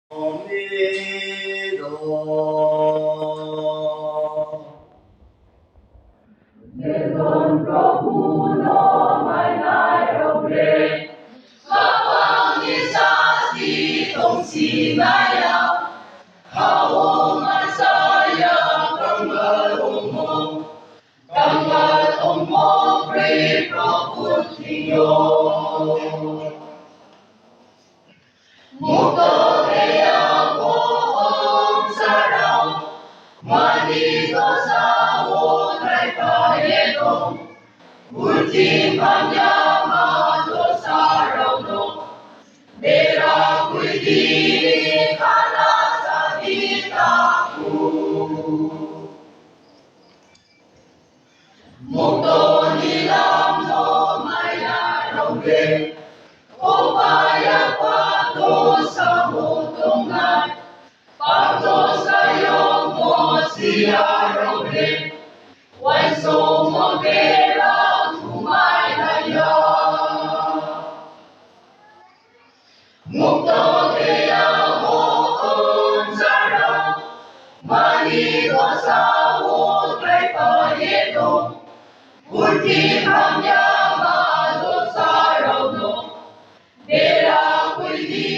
Nikon Prabhuno Manayomre, Kapag-isa sitong sinaya, Hawong masaya kanggalong mo, Pri Prabhutinyo. Mukto kaya buong sarang, Manito sa utay payetong, Ultimang yamado sa raunong, Dera ko'y di ka na sa ditaku. Mukto nilang mo mayarongge, O payag pato sa mutungan, Pato sa'yo mo siyarongge, Wanso mo gerang humaynaya. Mukto kaya buong sarang, Manito sa utay payetong, Ultimang yamado sa raunong, Dera ko'y di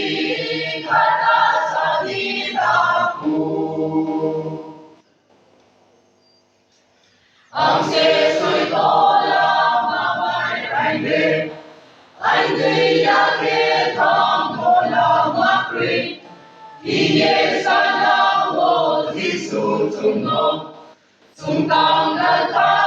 ka na sa ditaku. Ang seso'y tolang mamay ay di yakit ang tolang makri, Iye sana mo di sutunong, Sungkang latang